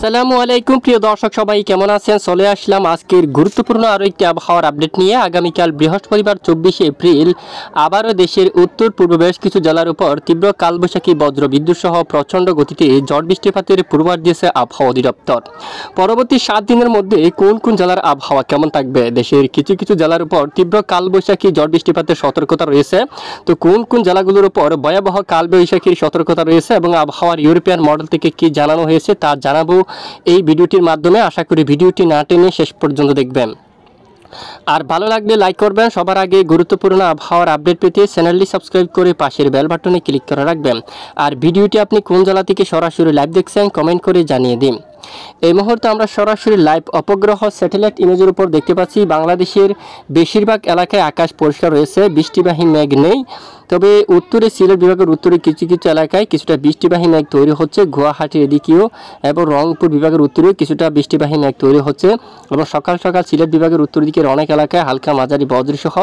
আসসালামু আলাইকুম প্রিয় দর্শক সবাই কেমন আছেন। চলে আসলাম আজকের গুরুত্বপূর্ণ আরও একটি আবহাওয়ার আপডেট নিয়ে। আগামীকাল বৃহস্পতিবার 24শে এপ্রিল আবারও দেশের উত্তর পূর্ব বেশ কিছু জেলার উপর তীব্র কালবৈশাখী বজ্র বিদ্যুৎ সহ প্রচণ্ড গতিতে ঝড় বৃষ্টিপাতের পূর্বাভাস দিয়েছে আবহাওয়া অধিদপ্তর। পরবর্তী 7 দিনের মধ্যে কোন কোন জেলার আবহাওয়া কেমন থাকবে? দেশের কিছু কিছু জেলার উপর তীব্র কালবৈশাখী ঝড় বৃষ্টিপাতের সতর্কতা রয়েছে। তো কোন কোন জেলাগুলোর উপর ভয়াবহ কালবৈশাখীর সতর্কতা রয়েছে এবং আবহাওয়ার ইউরোপিয়ান মডেল থেকে কি জানানো হয়েছে তা জানাবো এই ভিডিওটির মাধ্যমে। আশা করি ভিডিওটি না টেনে শেষ পর্যন্ত দেখবেন। আর ভালো লাগলে লাইক করবেন। সবার আগে গুরুত্বপূর্ণ আবহাওয়ার আপডেট পেতে চ্যানেলটি সাবস্ক্রাইব করে পাশের বেল বাটনে ক্লিক করে রাখবেন। আর ভিডিওটি আপনি কোন জেলা থেকে সরাসরি লাইভ দেখছেন কমেন্ট করে জানিয়ে দিন। এই মুহূর্তে আমরা সরাসরি লাইভ উপগ্রহ স্যাটেলাইট ইমেজের উপর দেখতে পাচ্ছি বাংলাদেশের বেশিরভাগ এলাকায় আকাশ পরিষ্কার রয়েছে, বৃষ্টিবাহী মেঘ নেই। তবে উত্তরে সিলেট বিভাগের উত্তরে কিছু কিছু এলাকায় কিছুটা বৃষ্টিবাহী মেঘ তৈরি হচ্ছে, গুয়াহাটির এদিকেও এবং রংপুর বিভাগের উত্তরেও কিছুটা বৃষ্টিবাহী মেঘ তৈরি হচ্ছে। এবং সকাল সকাল সিলেট বিভাগের উত্তর দিকের অনেক এলাকায় হালকা মাঝারি বজ্রসহ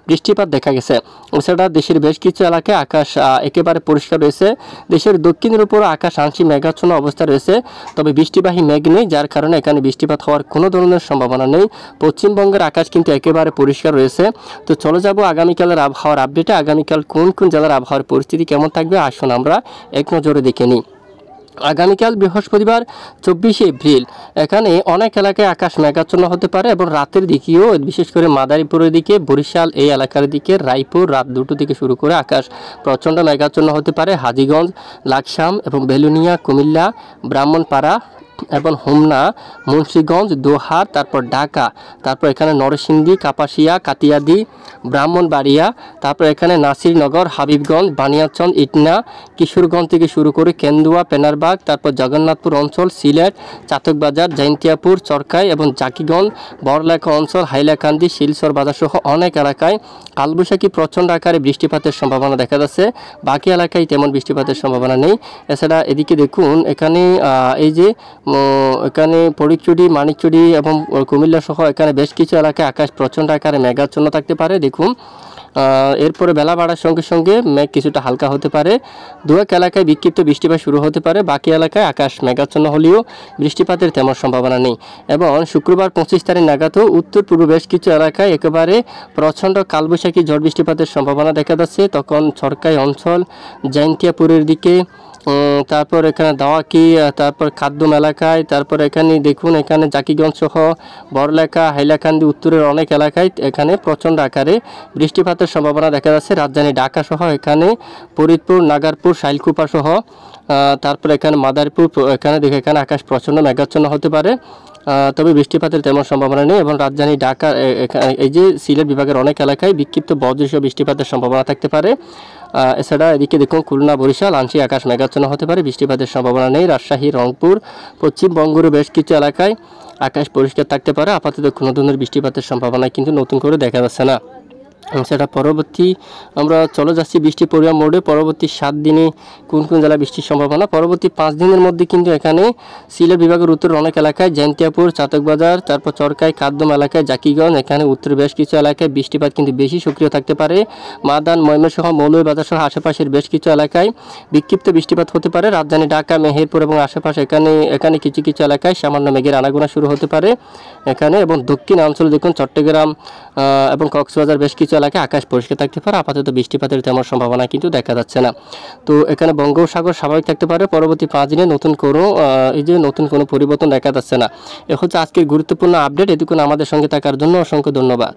বৃষ্টিপাত দেখা গেছে। এছাড়া দেশের বেশ কিছু এলাকায় আকাশ একেবারে পরিষ্কার রয়েছে। দেশের দক্ষিণের উপর আকাশ আংশিক মেঘাচ্ছন্ন অবস্থা রয়েছে, তবে বৃষ্টিবাহী মেঘ নেই, যার কারণে এখানে বৃষ্টিপাত হওয়ার কোনো ধরনের সম্ভাবনা নেই। পশ্চিমবঙ্গের আকাশ কিন্তু একেবারে পরিষ্কার রয়েছে। তো চলে যাব আগামীকালের আবহাওয়ার আপডেটে। আগামীকাল কোন কোন জেলার আবহাওয়ার পরিস্থিতি কেমন থাকবে আসুন আমরা এক নজরে দেখে নিই। আগামীকাল বৃহস্পতিবার 24শে এপ্রিল এখানে অনেক এলাকায় আকাশ মেঘাচ্ছন্ন হতে পারে এবং রাতের দিকেও বিশেষ করে মাদারীপুরের দিকে, বরিশাল এই এলাকার দিকে, রায়পুর রাত 2টো থেকে শুরু করে আকাশ প্রচণ্ড মেঘাচ্ছন্ন হতে পারে। হাজীগঞ্জ, লাকসাম এবং বেলুনিয়া, কুমিল্লা, ব্রাহ্মণপাড়া এবং হোমনা, মুন্সিগঞ্জ, দোহার, তারপর ঢাকা, তারপর এখানে নরসিংদী, কাপাসিয়া, কাতিয়াদি, ব্রাহ্মণবাড়িয়া, তারপর এখানে নাসিরনগর, হাবিবগঞ্জ, বানিয়াচং, ইটনা, কিশোরগঞ্জ থেকে শুরু করে কেন্দুয়া, পেনারবাগ, তারপর জগন্নাথপুর অঞ্চল, সিলেট, চাতকবাজার, জৈন্তিয়াপুর, চরকাই এবং জাকিগঞ্জ, বড়লেখা অঞ্চল, হাইলাকান্দি, শিলচর বাজার সহ অনেক এলাকায় কালবৈশাখী প্রচণ্ড আকারে বৃষ্টিপাতের সম্ভাবনা দেখা যাচ্ছে। বাকি এলাকায় তেমন বৃষ্টিপাতের সম্ভাবনা নেই। এছাড়া এদিকে দেখুন এখানে এই যে এখানে ফটিকছড়ি, মানিকছড়ি এবং কুমিল্লা সহ এখানে বেশ কিছু এলাকায় আকাশ প্রচণ্ড আকারে মেঘাচ্ছন্ন থাকতে পারে। দেখুন এরপরে বেলা বাড়ার সঙ্গে সঙ্গে মেঘ কিছুটা হালকা হতে পারে। দু এক এলাকায় বিক্ষিপ্ত বৃষ্টিপাত শুরু হতে পারে। বাকি এলাকায় আকাশ মেঘাচ্ছন্ন হলেও বৃষ্টিপাতের তেমন সম্ভাবনা নেই। এবং শুক্রবার 25 তারিখ নাগাদও উত্তর পূর্ব বেশ কিছু এলাকায় একেবারে প্রচণ্ড কালবৈশাখী ঝড় বৃষ্টিপাতের সম্ভাবনা দেখা যাচ্ছে। তখন সরকারি অঞ্চল, জৈন্তিয়াপুরের দিকে, তারপর এখানে দাওয়াকি, তারপর খাদ্যম এলাকায়, তারপর এখানে দেখুন এখানে জাকিগঞ্জ সহ বড়লেখা, হাইলাকান্দি উত্তরের অনেক এলাকায় এখানে প্রচণ্ড আকারে বৃষ্টিপাতের সম্ভাবনা দেখা যাচ্ছে। রাজধানী ঢাকা সহ এখানে ফরিদপুর, নাগারপুর, শাইলকুপা সহ তারপর এখানে মাদারীপুর এখানে দেখে এখানে আকাশ প্রচণ্ড মেঘাচ্ছন্ন হতে পারে, তবে বৃষ্টিপাতের তেমন সম্ভাবনা নেই। এবং রাজধানী ঢাকা এই যে সিলেট বিভাগের অনেক এলাকায় বিক্ষিপ্ত বজ্রসহ বৃষ্টিপাতের সম্ভাবনা থাকতে পারে। এছাড়া এদিকে দেখুন খুলনা, বরিশাল আংশিক আকাশ মেঘাচ্ছন্ন হতে পারে, বৃষ্টিপাতের সম্ভাবনা নেই। রাজশাহী, রংপুর, পশ্চিমবঙ্গের বেশ কিছু এলাকায় আকাশ পরিষ্কার থাকতে পারে। আপাতত কোনো ধরনের বৃষ্টিপাতের সম্ভাবনা কিন্তু নতুন করে দেখা যাচ্ছে না। সেটা পরবর্তী আমরা চলে যাচ্ছি বৃষ্টি পরিমাণ মোডে। পরবর্তী 7 দিনে কোন কোন জেলায় বৃষ্টির সম্ভাবনা? পরবর্তী 5 দিনের মধ্যে কিন্তু এখানে সিলেট বিভাগের উত্তরের অনেক এলাকায়, জৈন্তিয়াপুর, চাতকবাজার, তারপর চরকাই, খাদ্যম এলাকায়, জাকিগঞ্জ এখানে উত্তরের বেশ কিছু এলাকায় বৃষ্টিপাত কিন্তু বেশি সক্রিয় থাকতে পারে। মাদান, ময়মনসিংহ, মৌলভীবাজার সহ আশেপাশের বেশ কিছু এলাকায় বিক্ষিপ্ত বৃষ্টিপাত হতে পারে। রাজধানী ঢাকা, মেহেরপুর এবং আশেপাশে এখানে কিছু কিছু এলাকায় সামান্য মেঘের আনাগোনা শুরু হতে পারে এখানে। এবং দক্ষিণ অঞ্চলে দেখুন চট্টগ্রাম এবং কক্সবাজার বেশ কিছু এলাকায় আকাশ পরিষ্কার থাকতে পারে। আপাতত বৃষ্টিপাতের তেমন সম্ভাবনা কিন্তু দেখা যাচ্ছে না। তো এখানে বঙ্গোপসাগর স্বাভাবিক থাকতে পারে। পরবর্তী 5 দিনে নতুন কোনো পরিবর্তন দেখা যাচ্ছে না। এ হচ্ছে আজকের গুরুত্বপূর্ণ আপডেট। এতক্ষণ আমাদের সঙ্গে থাকার জন্য অসংখ্য ধন্যবাদ।